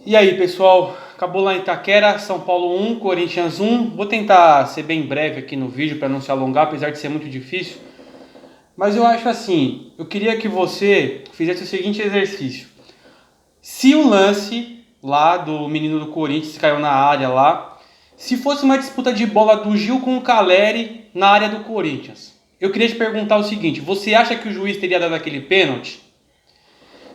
E aí, pessoal, acabou lá em Itaquera, São Paulo 1, Corinthians 1. Vou tentar ser bem breve aqui no vídeo para não se alongar, apesar de ser muito difícil. Mas eu acho assim, eu queria que você fizesse o seguinte exercício. Se o lance lá do menino do Corinthians que caiu na área lá, se fosse uma disputa de bola do Gil com o Caleri na área do Corinthians, eu queria te perguntar o seguinte, você acha que o juiz teria dado aquele pênalti?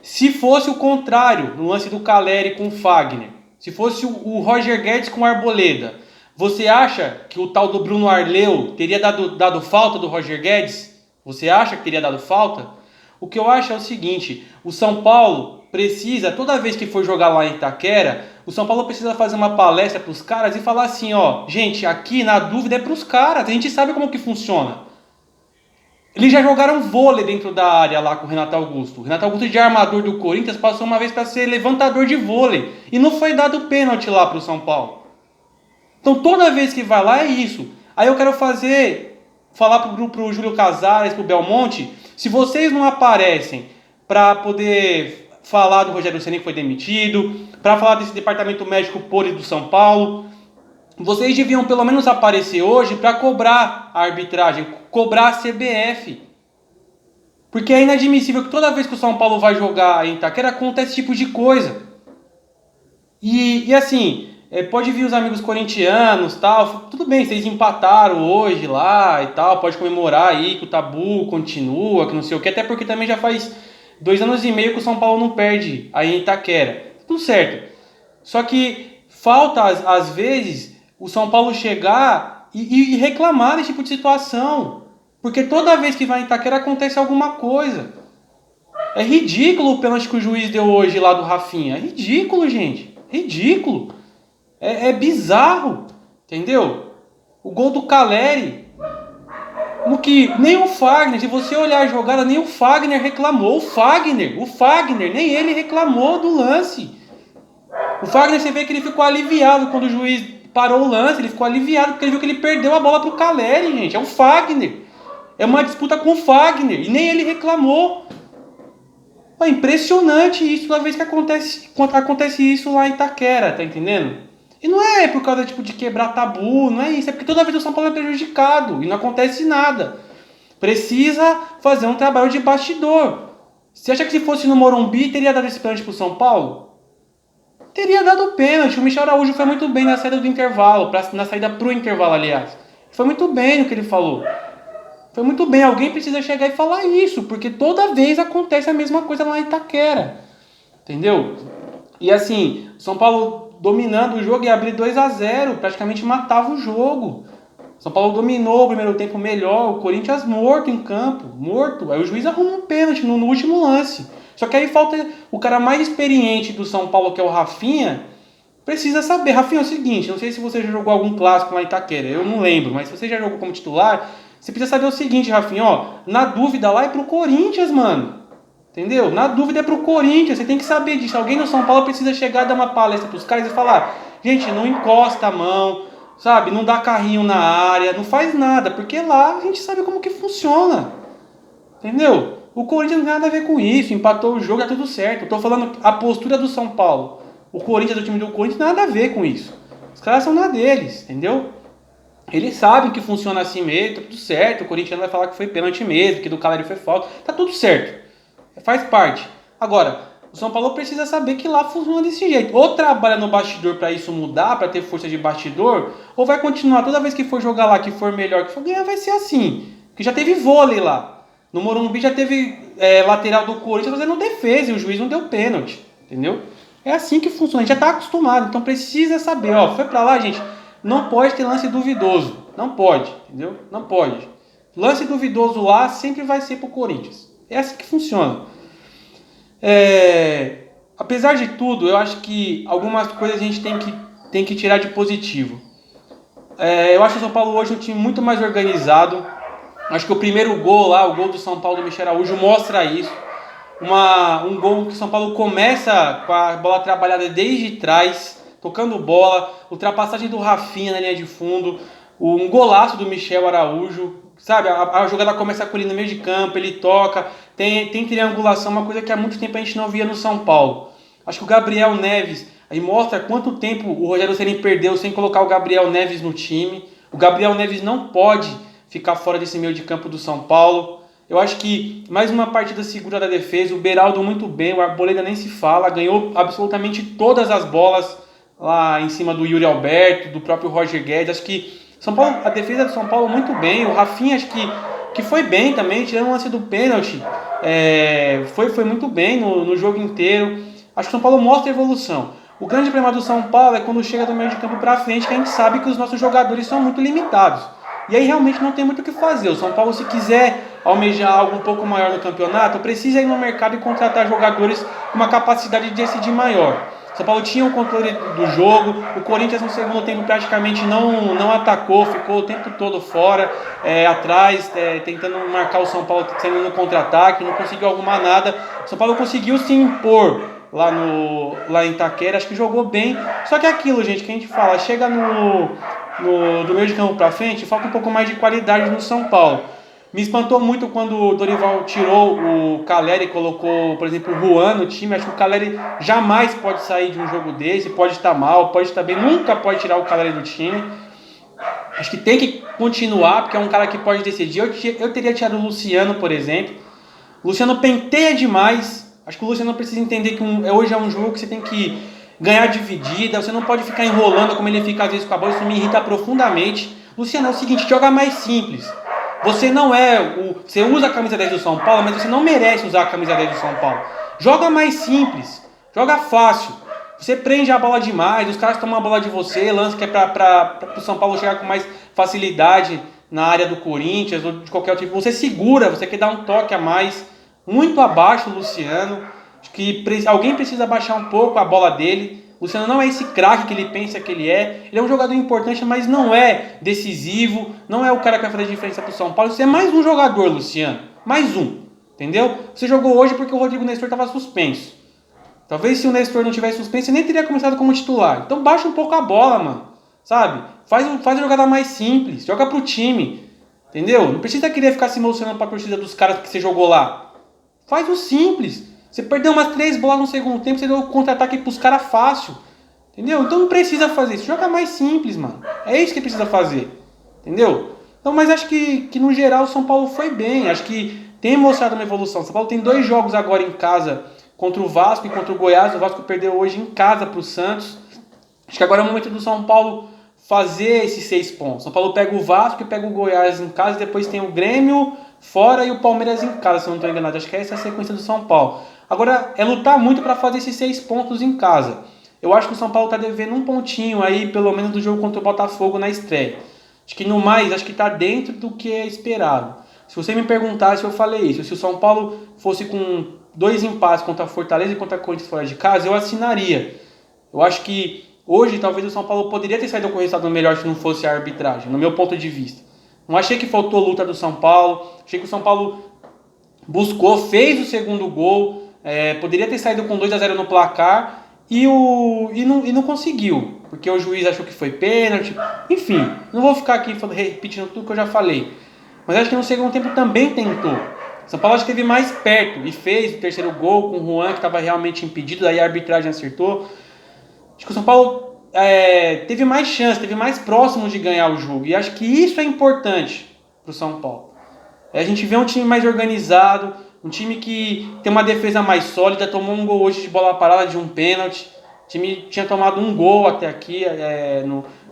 Se fosse o contrário, no lance do Caleri com o Fagner, se fosse o Roger Guedes com o Arboleda, você acha que o tal do Bruno Arleu teria dado falta do Roger Guedes? Você acha que teria dado falta? O que eu acho é o seguinte, o São Paulo precisa, toda vez que for jogar lá em Itaquera, o São Paulo precisa fazer uma palestra para os caras e falar assim, ó, gente, aqui na dúvida é para os caras, a gente sabe como que funciona. Eles já jogaram vôlei dentro da área lá com o Renato Augusto. O Renato Augusto, de armador do Corinthians, passou uma vez para ser levantador de vôlei. E não foi dado pênalti lá para o São Paulo. Então toda vez que vai lá é isso. Aí eu quero falar pro Júlio Casares, pro Belmonte, se vocês não aparecem para poder falar do Rogério Ceni que foi demitido, para falar desse departamento médico podre do São Paulo, vocês deviam pelo menos aparecer hoje para cobrar a arbitragem, cobrar a CBF. Porque é inadmissível que toda vez que o São Paulo vai jogar em Itaquera acontece esse tipo de coisa. E assim, pode vir os amigos corintianos, tal, tudo bem, vocês empataram hoje lá e tal, pode comemorar aí que o tabu continua, que não sei o que, até porque também já faz 2 anos e meio que o São Paulo não perde aí em Itaquera. Tudo certo. Só que falta, às vezes, o São Paulo chegar e reclamar desse tipo de situação. Porque toda vez que vai em Itaquera acontece alguma coisa. É ridículo o pênalti que o juiz deu hoje lá do Rafinha. É ridículo, gente. Ridículo. É bizarro. Entendeu? O gol do Caleri. No que nem o Fagner, se você olhar a jogada, nem o Fagner reclamou. O Fagner, nem ele reclamou do lance. O Fagner, você vê que ele ficou aliviado quando o juiz parou o lance. Ele ficou aliviado porque ele viu que ele perdeu a bola pro Caleri, gente. É o Fagner. É uma disputa com o Fagner. E nem ele reclamou. É impressionante isso toda vez que acontece isso lá em Itaquera, tá entendendo? E não é por causa tipo, de quebrar tabu, não é isso. É porque toda vez o São Paulo é prejudicado e não acontece nada. Precisa fazer um trabalho de bastidor. Você acha que se fosse no Morumbi teria dado esse pênalti pro São Paulo? Teria dado pênalti. O Michel Araújo foi muito bem na saída do intervalo, na saída pro intervalo, aliás. Foi muito bem no que ele falou. Foi muito bem, alguém precisa chegar e falar isso, porque toda vez acontece a mesma coisa lá em Itaquera. Entendeu? E assim, São Paulo dominando o jogo e abrir 2-0, praticamente matava o jogo. São Paulo dominou o primeiro tempo melhor, o Corinthians morto em campo, morto. Aí o juiz arruma um pênalti no último lance. Só que aí falta o cara mais experiente do São Paulo, que é o Rafinha, precisa saber. Rafinha, é o seguinte, não sei se você já jogou algum clássico lá em Itaquera, eu não lembro, mas se você já jogou como titular, você precisa saber o seguinte, Rafinha, ó, na dúvida lá é pro Corinthians, mano. Entendeu? Na dúvida é pro Corinthians, você tem que saber disso. Alguém no São Paulo precisa chegar e dar uma palestra pros caras e falar, gente, não encosta a mão, sabe? Não dá carrinho na área, não faz nada, porque lá a gente sabe como que funciona. Entendeu? O Corinthians não tem nada a ver com isso, empatou o jogo, é tudo certo. Eu tô falando a postura do São Paulo. O Corinthians, o time do Corinthians, nada a ver com isso. Os caras são na deles, entendeu? Eles sabem que funciona assim mesmo, tá tudo certo. O Corinthians vai falar que foi pênalti mesmo, que do Caleri foi falta. Tá tudo certo. Faz parte. Agora, o São Paulo precisa saber que lá funciona desse jeito. Ou trabalha no bastidor para isso mudar, para ter força de bastidor, ou vai continuar toda vez que for jogar lá, que for melhor, que for ganhar, vai ser assim. Porque já teve vôlei lá. No Morumbi já teve lateral do Corinthians fazendo defesa e o juiz não deu pênalti. Entendeu? É assim que funciona. A gente já tá acostumado. Então precisa saber. Ó, foi para lá, gente. Não pode ter lance duvidoso. Não pode. Entendeu? Não pode. Lance duvidoso lá sempre vai ser pro Corinthians. É assim que funciona. Apesar de tudo, eu acho que algumas coisas a gente tem que tirar de positivo. Eu acho o São Paulo hoje um time muito mais organizado. Acho que o primeiro gol lá, o gol do São Paulo do Michel Araújo, mostra isso. Um gol que o São Paulo começa com a bola trabalhada desde trás, tocando bola, ultrapassagem do Rafinha na linha de fundo, um golaço do Michel Araújo, sabe? A jogada começa com ele no meio de campo, ele toca, tem triangulação, uma coisa que há muito tempo a gente não via no São Paulo. Acho que o Gabriel Neves Aí mostra quanto tempo o Rogério Ceni perdeu sem colocar o Gabriel Neves no time. O Gabriel Neves não pode ficar fora desse meio de campo do São Paulo. Eu acho que mais uma partida segura da defesa. O Beraldo muito bem, o Arboleda nem se fala. Ganhou absolutamente todas as bolas lá em cima do Yuri Alberto, do próprio Roger Guedes. Acho que São Paulo, a defesa do São Paulo muito bem. O Rafinha acho que foi bem também, tirando o lance do pênalti. Foi muito bem no jogo inteiro. Acho que o São Paulo mostra evolução. O grande problema do São Paulo é quando chega do meio de campo pra frente, que a gente sabe que os nossos jogadores são muito limitados. E aí realmente não tem muito o que fazer. O São Paulo, se quiser almejar algo um pouco maior no campeonato, precisa ir no mercado e contratar jogadores com uma capacidade de decidir maior. O São Paulo tinha o controle do jogo, o Corinthians no segundo tempo praticamente não atacou, ficou o tempo todo fora, atrás, tentando marcar o São Paulo saindo no contra-ataque, não conseguiu arrumar nada. O São Paulo conseguiu se impor lá em Itaquera, acho que jogou bem, só que é aquilo, gente, que a gente fala, chega do meio de campo pra frente, falta um pouco mais de qualidade no São Paulo. Me espantou muito quando o Dorival tirou o Caleri e colocou, por exemplo, o Juan no time. Acho que o Caleri jamais pode sair de um jogo desse, pode estar mal, pode estar bem, nunca pode tirar o Caleri do time. Acho que tem que continuar, porque é um cara que pode decidir. Eu teria tirado o Luciano, por exemplo. O Luciano penteia demais. Acho que o Luciano precisa entender que hoje é um jogo que você tem que ganhar dividida. Você não pode ficar enrolando como ele fica às vezes com a bola. Isso me irrita profundamente. Luciano, é o seguinte, joga mais simples. Você não você usa a camisa 10 do São Paulo, mas você não merece usar a camisa 10 do São Paulo. Joga mais simples, joga fácil. Você prende a bola demais, os caras tomam a bola de você, lance que é para o São Paulo chegar com mais facilidade na área do Corinthians ou de qualquer outro tipo. Você segura, você quer dar um toque a mais, muito abaixo do Luciano. Acho que alguém precisa baixar um pouco a bola dele. O Luciano não é esse craque que ele pensa que ele é. Ele é um jogador importante, mas não é decisivo. Não é o cara que vai fazer diferença pro São Paulo. Você é mais um jogador, Luciano. Mais um. Entendeu? Você jogou hoje porque o Rodrigo Nestor estava suspenso. Talvez se o Nestor não tivesse suspenso, você nem teria começado como titular. Então baixa um pouco a bola, mano. Sabe? Faz a jogada mais simples. Joga pro time. Entendeu? Não precisa querer ficar se emocionando pra torcida dos caras que você jogou lá. Faz o simples. Você perdeu umas 3 bolas no segundo tempo, você deu o contra-ataque pros caras fácil. Entendeu? Então não precisa fazer isso. Joga mais simples, mano. É isso que precisa fazer. Entendeu? Então, mas acho que no geral o São Paulo foi bem. Acho que tem mostrado uma evolução. O São Paulo tem 2 jogos agora em casa contra o Vasco e contra o Goiás. O Vasco perdeu hoje em casa pro Santos. Acho que agora é o momento do São Paulo fazer esses 6 pontos. São Paulo pega o Vasco e pega o Goiás em casa. E depois tem o Grêmio fora e o Palmeiras em casa, se eu não estou enganado. Acho que essa é a sequência do São Paulo. Agora é lutar muito para fazer esses 6 pontos em casa. Eu acho que o São Paulo está devendo um pontinho aí, pelo menos do jogo contra o Botafogo na estreia. Acho que no mais, acho que está dentro do que é esperado. Se você me perguntasse, eu falei isso. Se o São Paulo fosse com 2 empates contra a Fortaleza e contra a Corinthians fora de casa, eu assinaria. Eu acho que hoje talvez o São Paulo poderia ter saído com o resultado melhor se não fosse a arbitragem, no meu ponto de vista. Não achei que faltou luta do São Paulo. Achei que o São Paulo buscou, fez o segundo gol. Poderia ter saído com 2-0 no placar e não conseguiu. Porque o juiz achou que foi pênalti. Enfim, não vou ficar aqui repetindo tudo que eu já falei. Mas acho que no segundo tempo também tentou. O São Paulo acho que esteve mais perto e fez o terceiro gol com o Juan, que estava realmente impedido. Daí a arbitragem acertou. Acho que o São Paulo teve mais chance, teve mais próximo de ganhar o jogo. E acho que isso é importante para o São Paulo. A gente vê um time mais organizado, um time que tem uma defesa mais sólida, tomou um gol hoje de bola parada de um pênalti. O time tinha tomado um gol até aqui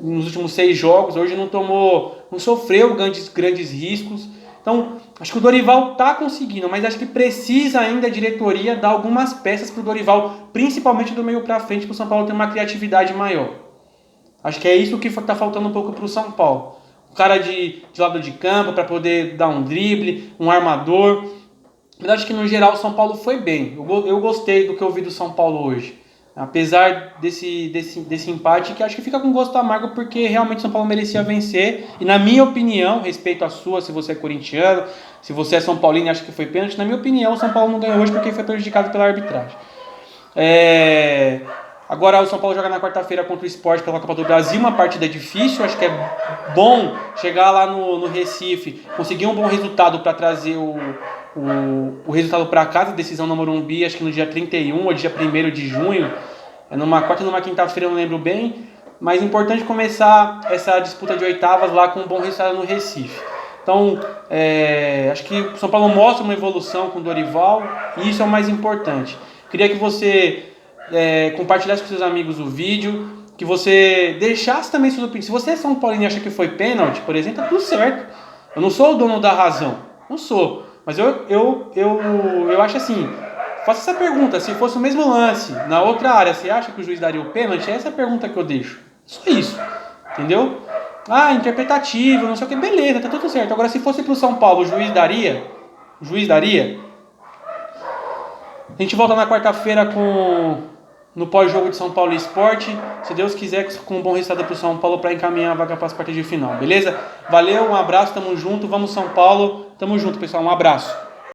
nos últimos 6 jogos, hoje não sofreu grandes riscos. Então, acho que o Dorival está conseguindo, mas acho que precisa ainda a diretoria dar algumas peças para o Dorival, principalmente do meio para frente, para o São Paulo ter uma criatividade maior. Acho que é isso que está faltando um pouco para o São Paulo. Um cara de lado de campo para poder dar um drible, um armador. Mas acho que no geral o São Paulo foi bem. Eu gostei do que eu vi do São Paulo hoje. Apesar desse empate, que acho que fica com gosto amargo, porque realmente o São Paulo merecia vencer. E na minha opinião, respeito a sua, se você é corintiano, se você é São Paulino e acha que foi pênalti, na minha opinião o São Paulo não ganhou hoje porque foi prejudicado pela arbitragem. Agora o São Paulo joga na quarta-feira contra o Sport pela Copa do Brasil, uma partida difícil. Acho que é bom chegar lá no Recife, conseguir um bom resultado para trazer o resultado para casa, decisão no Morumbi, acho que no dia 31 ou dia 1º de junho. É numa quarta e numa quinta-feira, eu não lembro bem. Mas é importante começar essa disputa de oitavas lá com um bom resultado no Recife. Então, acho que o São Paulo mostra uma evolução com o Dorival e isso é o mais importante. Queria que você compartilhasse com seus amigos o vídeo, que você deixasse também sua opinião. Se você é São Paulino e acha que foi pênalti, por exemplo, tá tudo certo. Eu não sou o dono da razão, não sou. Mas eu acho assim, faça essa pergunta, se fosse o mesmo lance na outra área, você acha que o juiz daria o pênalti? Essa é a pergunta que eu deixo. Só isso, entendeu? Ah, interpretativo, não sei o que, beleza, tá tudo certo. Agora, se fosse pro São Paulo, o juiz daria? O juiz daria? A gente volta na quarta-feira no pós-jogo de São Paulo e Sport. Se Deus quiser, com um bom resultado pro São Paulo para encaminhar a vaga para as quartas de final, beleza? Valeu, um abraço, tamo junto, vamos São Paulo, tamo junto, pessoal, um abraço.